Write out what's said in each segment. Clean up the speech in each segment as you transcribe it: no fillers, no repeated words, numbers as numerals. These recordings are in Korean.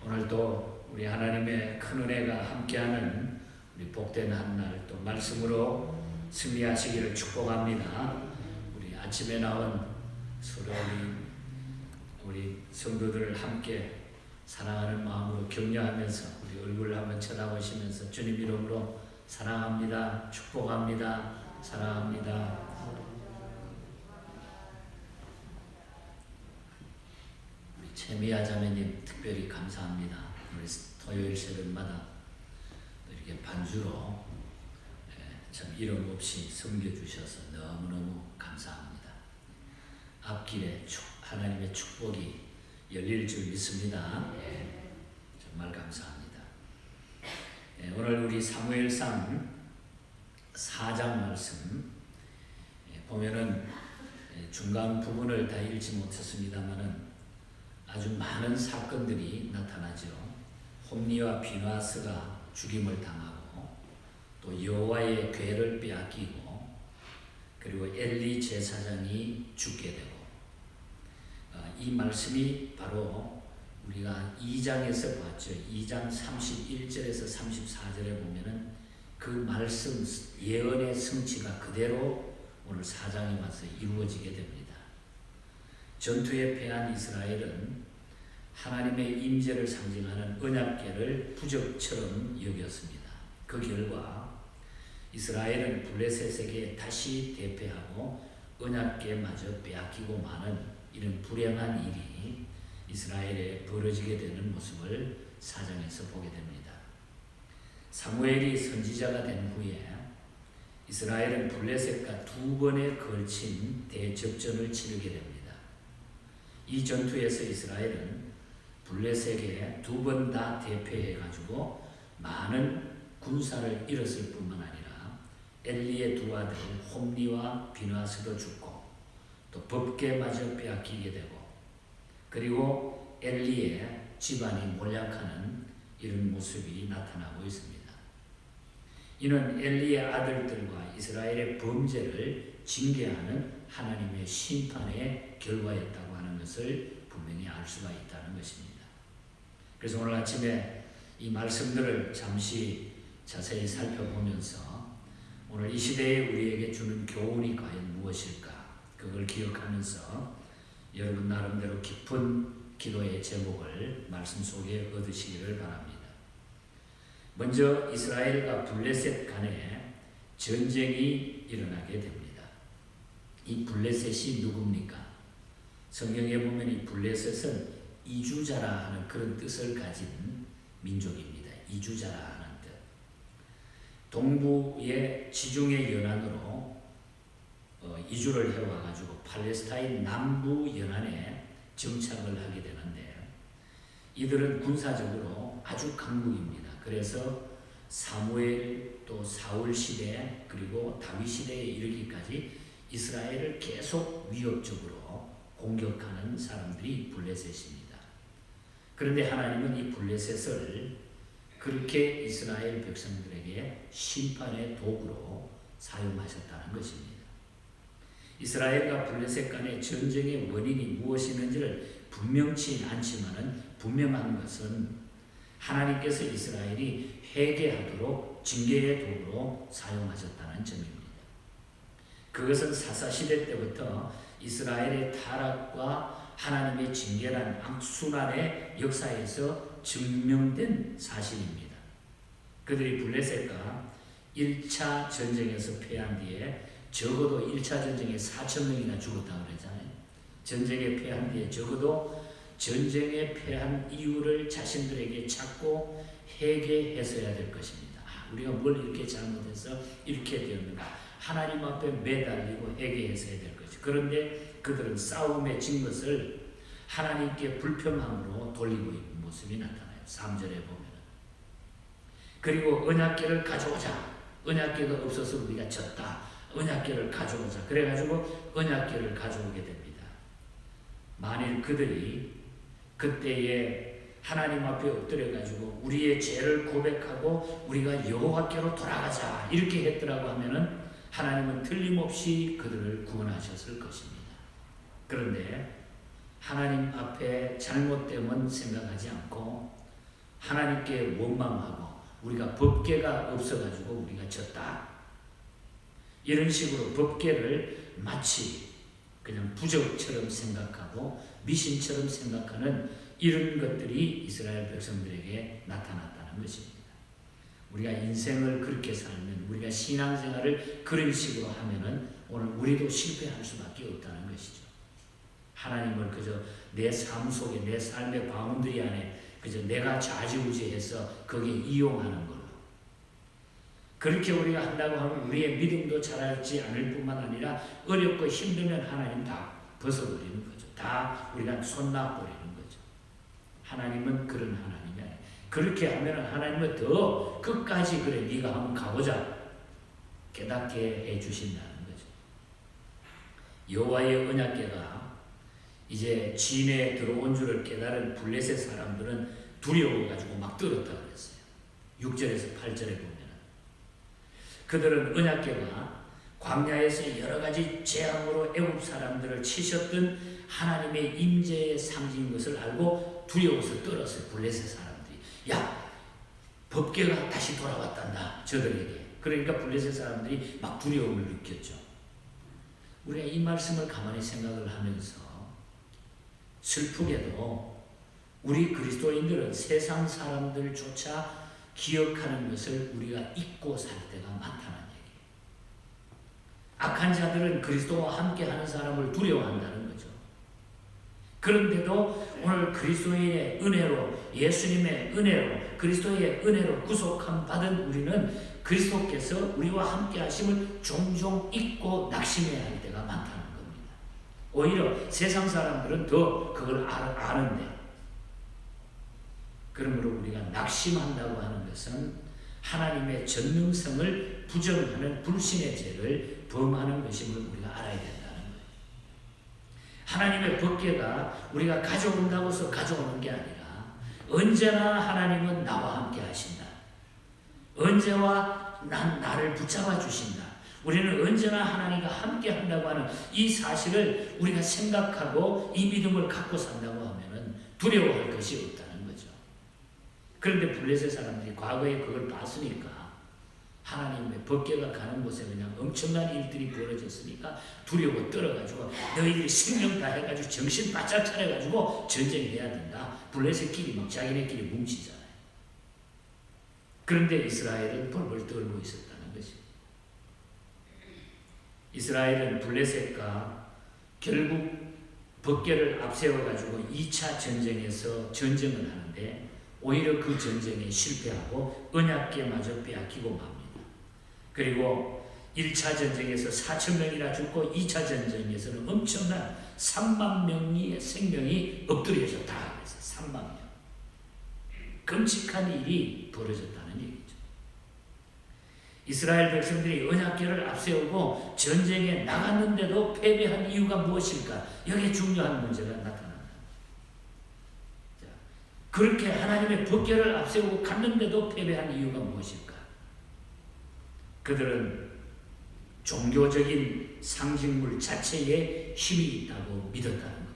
오늘도 우리 하나님의 큰 은혜가 함께하는 우리 복된 한날 또 말씀으로 승리하시기를 축복합니다. 우리 아침에 나온 서로 우리 성도들을 함께 사랑하는 마음으로 격려하면서 우리 얼굴을 한번 쳐다보시면서 주님 이름으로 사랑합니다. 축복합니다. 사랑합니다. 우리 최미아 자매님 특별히 감사합니다. 우리 토요일 새벽마다 이렇게 반주로 참 이름 없이 섬겨주셔서 너무너무 감사합니다. 앞길에 하나님의 축복이 열릴 줄 믿습니다. 정말 감사합니다. 오늘 우리 사무엘상 4장 말씀 보면은 중간 부분을 다 읽지 못했습니다만은 아주 많은 사건들이 나타나죠. 홈리와 비나스가 죽임을 당하고 또 여호와의 궤를 빼앗기고 그리고 엘리 제사장이 죽게 되고 이 말씀이 바로 우리가 2장에서 봤죠. 2장 31절에서 34절에 보면은 그 말씀 예언의 성취가 그대로 오늘 4장에 와서 이루어지게 됩니다. 전투에 패한 이스라엘은 하나님의 임재를 상징하는 언약궤를 부적처럼 여겼습니다. 그 결과 이스라엘은 블레셋에게 다시 대패하고 언약궤마저 빼앗기고 마는 이런 불행한 일이 이스라엘에 벌어지게 되는 모습을 4장에서 보게 됩니다. 사무엘이 선지자가 된 후에 이스라엘은 블레셋과 두 번에 걸친 대접전을 치르게 됩니다. 이 전투에서 이스라엘은 블레셋에게 두 번 다 대패해가지고 많은 군사를 잃었을 뿐만 아니라 엘리의 두 아들 홈리와 비나스도 죽고 또 법궤마저 빼앗기게 되고 그리고 엘리의 집안이 몰약하는 이런 모습이 나타나고 있습니다. 이는 엘리의 아들들과 이스라엘의 범죄를 징계하는 하나님의 심판의 결과였다고 하는 것을 분명히 알 수가 있다는 것입니다. 그래서 오늘 아침에 이 말씀들을 잠시 자세히 살펴보면서 오늘 이 시대에 우리에게 주는 교훈이 과연 무엇일까? 그걸 기억하면서 여러분 나름대로 깊은 기도의 제목을 말씀 속에 얻으시기를 바랍니다. 먼저 이스라엘과 블레셋 간에 전쟁이 일어나게 됩니다. 이 블레셋이 누굽니까? 성경에 보면 이 블레셋은 이주자라 하는 그런 뜻을 가진 민족입니다. 이주자라 하는 뜻. 동부의 지중해 연안으로 이주를 해와가지고 팔레스타인 남부 연안에 정착을 하게 되는데 이들은 군사적으로 아주 강국입니다. 그래서 사무엘 또 사울 시대 그리고 다윗 시대에 이르기까지 이스라엘을 계속 위협적으로 공격하는 사람들이 블레셋입니다. 그런데 하나님은 이 블레셋을 그렇게 이스라엘 백성들에게 심판의 도구로 사용하셨다는 것입니다. 이스라엘과 블레셋 간의 전쟁의 원인이 무엇이는지를 분명치 않지만은 분명한 것은 하나님께서 이스라엘이 회개하도록 징계의 도구로 사용하셨다는 점입니다. 그것은 사사시대 때부터 이스라엘의 타락과 하나님의 징계란 악순환의 역사에서 증명된 사실입니다. 그들이 블레셋과 1차 전쟁에서 패한 뒤에 적어도 1차 전쟁에 4,000명이나 죽었다고 그러잖아요. 전쟁에 패한 뒤에 적어도 전쟁에 패한 이유를 자신들에게 찾고 회개했어야 될 것입니다. 우리가 뭘 이렇게 잘못해서 이렇게 되었는가? 하나님 앞에 매달리고 회개했어야 될 것이. 그런데 그들은 싸움에 진 것을 하나님께 불평함으로 돌리고 있는 모습이 나타나요. 3절에 보면. 그리고 언약궤를 가져오자. 언약궤가 없어서 우리가 졌다. 언약궤를 가져오자. 그래가지고 언약궤를 가져오게 됩니다. 만일 그들이 그때에 하나님 앞에 엎드려가지고 우리의 죄를 고백하고 우리가 여호와께로 돌아가자 이렇게 했더라고 하면은 하나님은 틀림없이 그들을 구원하셨을 것입니다. 그런데 하나님 앞에 잘못됨은 생각하지 않고 하나님께 원망하고 우리가 법궤가 없어가지고 우리가 졌다. 이런 식으로 법궤를 마치 그냥 부적처럼 생각하고 미신처럼 생각하는 이런 것들이 이스라엘 백성들에게 나타났다는 것입니다. 우리가 인생을 그렇게 살면, 우리가 신앙생활을 그런 식으로 하면은 오늘 우리도 실패할 수밖에 없다는 것이죠. 하나님을 그저 내 삶 속에, 내 삶의 바운더리 안에 그저 내가 좌지우지해서 거기에 이용하는 걸로. 그렇게 우리가 한다고 하면 우리의 믿음도 자라지 않을 뿐만 아니라 어렵고 힘들면 하나님 다 벗어버리는 거죠. 다 우리가 손놔버리는 거죠. 하나님은 그런 하나님이 아니에요. 그렇게 하면 하나님은 더 끝까지 그래 네가 한번 가보자 깨닫게 해주신다는 거죠. 여호와의 언약궤가 이제 진에 들어온 줄을 깨달은 블레셋 사람들은 두려워가지고 막 떨었다 그랬어요. 6절에서 8절에 보면 그들은 언약궤가 광야에서 여러 가지 재앙으로 애굽 사람들을 치셨던 하나님의 임재의 상징인 것을 알고 두려워서 떨었어요. 블레셋 사람들이. 야, 법궤가 다시 돌아왔단다 저들에게. 그러니까 블레셋 사람들이 막 두려움을 느꼈죠. 우리가 이 말씀을 가만히 생각을 하면서 슬프게도 우리 그리스도인들은 세상 사람들조차 기억하는 것을 우리가 잊고 살 때가 많다는 얘기예요. 악한 자들은 그리스도와 함께하는 사람을 두려워한다는 거죠. 그런데도 오늘 그리스도의 은혜로, 예수님의 은혜로, 그리스도의 은혜로 구속함 받은 우리는 그리스도께서 우리와 함께 하심을 종종 잊고 낙심해야 할 때가 많다는 겁니다. 오히려 세상 사람들은 더 그걸 아는데, 그러므로 우리가 낙심한다고 하는 것은 하나님의 전능성을 부정하는 불신의 죄를 범하는 것임을 우리가 알아야 된다는 거예요. 하나님의 법궤가 우리가 가져온다고 해서 가져오는 게 아니라 언제나 하나님은 나와 함께 하신다. 언제와 나를 붙잡아 주신다. 우리는 언제나 하나님과 함께 한다고 하는 이 사실을 우리가 생각하고 이 믿음을 갖고 산다고 하면 두려워할 것이 없다는 거죠. 그런데 블레셋 사람들이 과거에 그걸 봤으니까 하나님의 법궤가 가는 곳에 그냥 엄청난 일들이 벌어졌으니까 두려워 떨어가지고 너희들이 생명 다 해가지고 정신 바짝 차려가지고 전쟁해야 된다. 블레셋끼리 막 자기네끼리 뭉치잖아요. 그런데 이스라엘은 벌벌 떨고 있었다는 것이. 이스라엘은 블레셋과 결국 법궤를 앞세워가지고 2차 전쟁에서 전쟁을 하는데 오히려 그 전쟁에 실패하고 언약궤마저 빼앗기고 맙니다. 그리고 1차 전쟁에서 4,000명이나 죽고 2차 전쟁에서는 엄청난 3만 명의 생명이 엎드려졌다. 그래서 3만 명. 끔찍한 일이 벌어졌다는 얘기죠. 이스라엘 백성들이 언약궤를 앞세우고 전쟁에 나갔는데도 패배한 이유가 무엇일까? 여기에 중요한 문제가 나타납니다. 그렇게 하나님의 법궤를 앞세우고 갔는데도 패배한 이유가 무엇일까? 그들은 종교적인 상징물 자체에 힘이 있다고 믿었다는 것.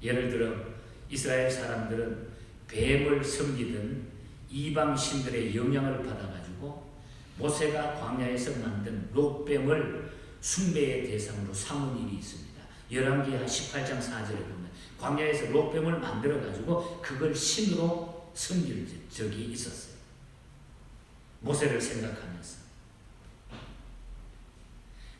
예를 들어 이스라엘 사람들은 뱀을 섬기던 이방 신들의 영향을 받아가지고 모세가 광야에서 만든 롯뱀을 숭배의 대상으로 삼은 일이 있습니다. 열왕기하 18장 4절에 보면 광야에서 롯뱀을 만들어가지고 그걸 신으로 섬길 적이 있었어요. 모세를 생각하면서.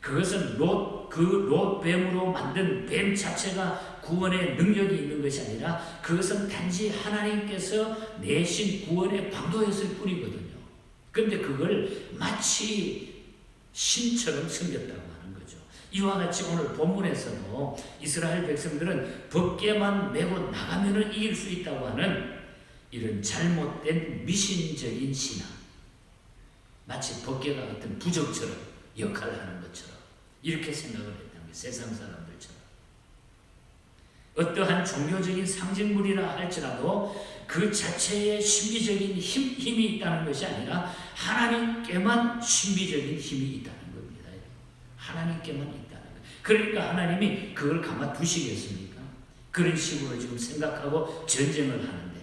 그것은 롯뱀으로 만든 뱀 자체가 구원의 능력이 있는 것이 아니라 그것은 단지 하나님께서 내신 구원의 방도였을 뿐이거든요. 그런데 그걸 마치 신처럼 섬겼다고 하는 거죠. 이와 같이 오늘 본문에서도 이스라엘 백성들은 법궤만 메고 나가면 이길 수 있다고 하는 이런 잘못된 미신적인 신앙, 마치 법궤가 어떤 부적처럼 역할을 하는 것처럼 이렇게 생각을 했다는 거예요. 세상 사람들처럼. 어떠한 종교적인 상징물이라 할지라도 그 자체에 신비적인 힘이 있다는 것이 아니라 하나님께만 신비적인 힘이 있다는 겁니다. 하나님께만 있다는 거예요. 그러니까 하나님이 그걸 가만두시겠습니까? 그런 식으로 지금 생각하고 전쟁을 하는데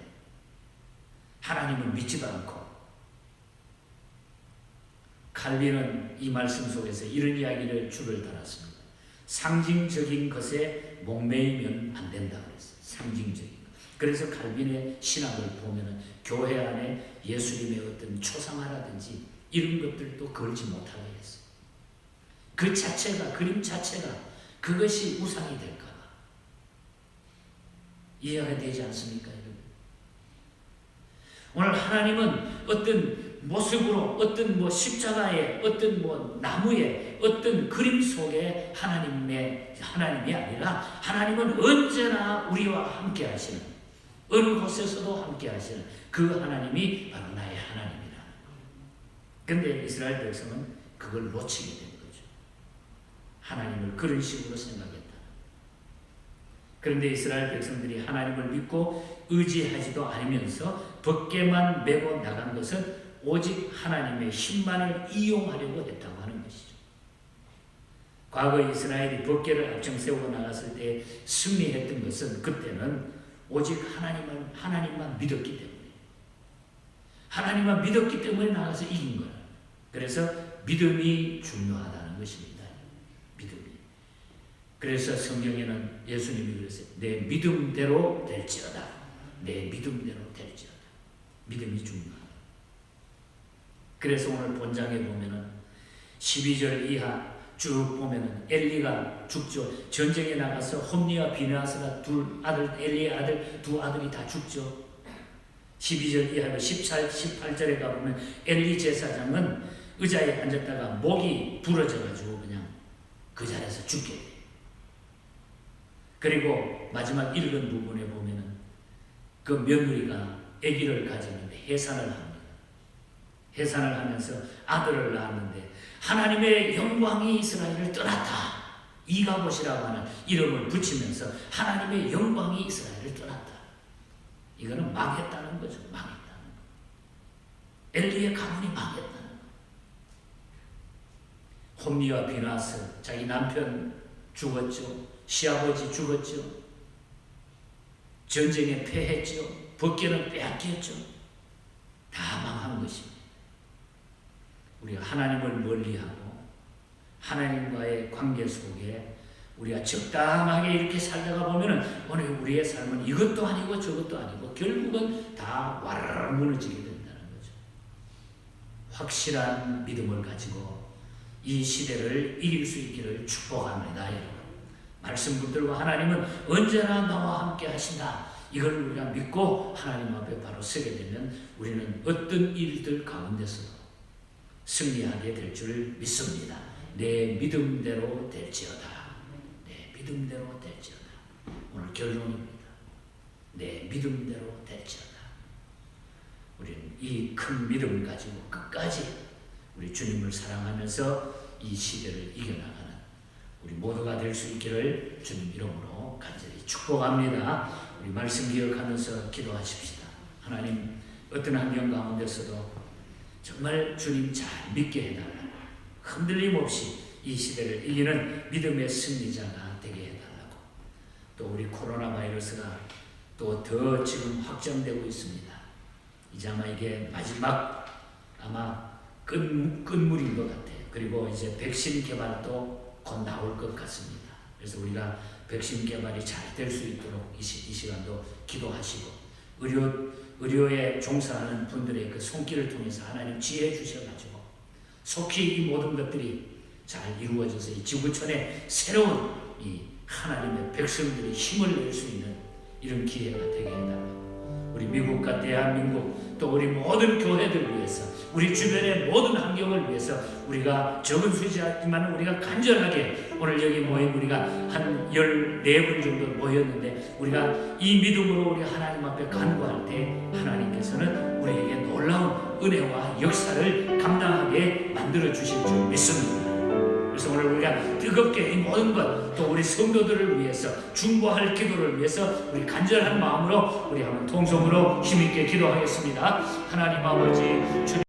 하나님을 믿지도 않고. 칼빈은 이 말씀 속에서 이런 이야기를 줄을 달았습니다. 상징적인 것에 목매이면 안 된다 그랬어요. 상징적인 것. 그래서 칼빈의 신학을 보면은 교회 안에 예수님의 어떤 초상화라든지 이런 것들도 걸지 못하게 했어요. 그 자체가, 그림 자체가 그것이 우상이 될까 봐. 이해가 되지 않습니까, 여러분? 오늘 하나님은 어떤 모습으로, 어떤 십자가에, 어떤 나무에, 어떤 그림 속에 하나님이 아니라 하나님은 언제나 우리와 함께 하시는, 어느 곳에서도 함께 하시는 그 하나님이 바로 나의 하나님이라는 거예요. 그런데 이스라엘 백성은 그걸 놓치게 된 거죠. 하나님을 그런 식으로 생각했다. 그런데 이스라엘 백성들이 하나님을 믿고 의지하지도 않으면서 벗개만 메고 나간 것은 오직 하나님의 힘만을 이용하려고 했다고 하는 것이죠. 과거 이스라엘이 벗개를 앞장세우고 나갔을 때 승리했던 것은 그때는 오직 하나님만 믿었기 때문에, 하나님만 믿었기 때문에 나가서 이긴 거예요. 그래서 믿음이 중요하다는 것입니다. 믿음이. 그래서 성경에는 예수님이 그랬어요. 내 믿음대로 될지어다. 내 믿음대로 될지어다. 믿음이 중요하다. 그래서 오늘 본장에 보면은 12절 이하 쭉 보면은 엘리가 죽죠. 전쟁에 나가서 홈리와 비느하스가 엘리의 두 아들이 다 죽죠. 12절 이하 18절에 가보면 엘리 제사장은 의자에 앉았다가 목이 부러져가지고 그냥 그 자리에서 죽게 돼요. 그리고 마지막 읽은 부분에 보면은 그 며느리가 아기를 가졌는데 해산을 합니다. 해산을 하면서 아들을 낳았는데 하나님의 영광이 이스라엘을 떠났다. 이가봇이라고 하는 이름을 붙이면서 하나님의 영광이 이스라엘을 떠났다. 이거는 망했다는 거죠. 망했다는 거. 엘리의 가문이 망했다는 거. 홈리와 비느하스 자기 남편 죽었죠. 시아버지 죽었죠. 전쟁에 패했죠. 벗개는 빼앗겼죠. 다 망한 것입니다. 우리가 하나님을 멀리하고 하나님과의 관계 속에 우리가 적당하게 이렇게 살다가 보면은 오늘 우리의 삶은 이것도 아니고 저것도 아니고 결국은 다 와르르 무너지게 된다는 거죠. 확실한 믿음을 가지고 이 시대를 이길 수 있기를 축복합니다, 여러분. 말씀 붙들고 하나님은 언제나 나와 함께 하신다. 이걸 우리가 믿고 하나님 앞에 바로 서게 되면 우리는 어떤 일들 가운데서도 승리하게 될 줄 믿습니다. 내 믿음대로 될지어다. 내 믿음대로 될지어다. 오늘 결론입니다. 내 믿음대로 될지어다. 우리는 이 큰 믿음 가지고 끝까지 우리 주님을 사랑하면서 이 시대를 이겨나가는 우리 모두가 될 수 있기를 주님 이름으로 간절히 축복합니다. 우리 말씀 기억하면서 기도하십시다. 하나님, 어떤 환경 가운데서도 정말 주님 잘 믿게 해달라. 흔들림 없이 이 시대를 이기는 믿음의 승리자가 되게 해달라고. 또 우리 코로나 바이러스가 또 더 지금 확장되고 있습니다. 이제 아마 이게 마지막 끝물인 것 같아요. 그리고 이제 백신 개발도 곧 나올 것 같습니다. 그래서 우리가 백신 개발이 잘 될 수 있도록 이 시간도 기도하시고 의료에 종사하는 분들의 그 손길을 통해서 하나님 지혜 주셔가지고 속히 이 모든 것들이 잘 이루어져서 이 지구촌에 새로운 이 하나님의 백성들이 힘을 낼 수 있는 이런 기회가 되게 해달라고. 우리 미국과 대한민국 또 우리 모든 교회들을 위해서 우리 주변의 모든 환경을 위해서 우리가 적은 수지하지만 우리가 간절하게 오늘 여기 모인 우리가 한 14분 정도 모였는데 우리가 이 믿음으로 우리 하나님 앞에 간구할 때 하나님께서는 우리에게 놀라운 은혜와 역사를 감당하게 만들어 주실 줄 믿습니다. 그래서 오늘 우리가 뜨겁게 이 모든 것 또 우리 성도들을 위해서 중보할 기도를 위해서 우리 간절한 마음으로 우리 한번 통성으로 힘있게 기도하겠습니다. 하나님 아버지 주님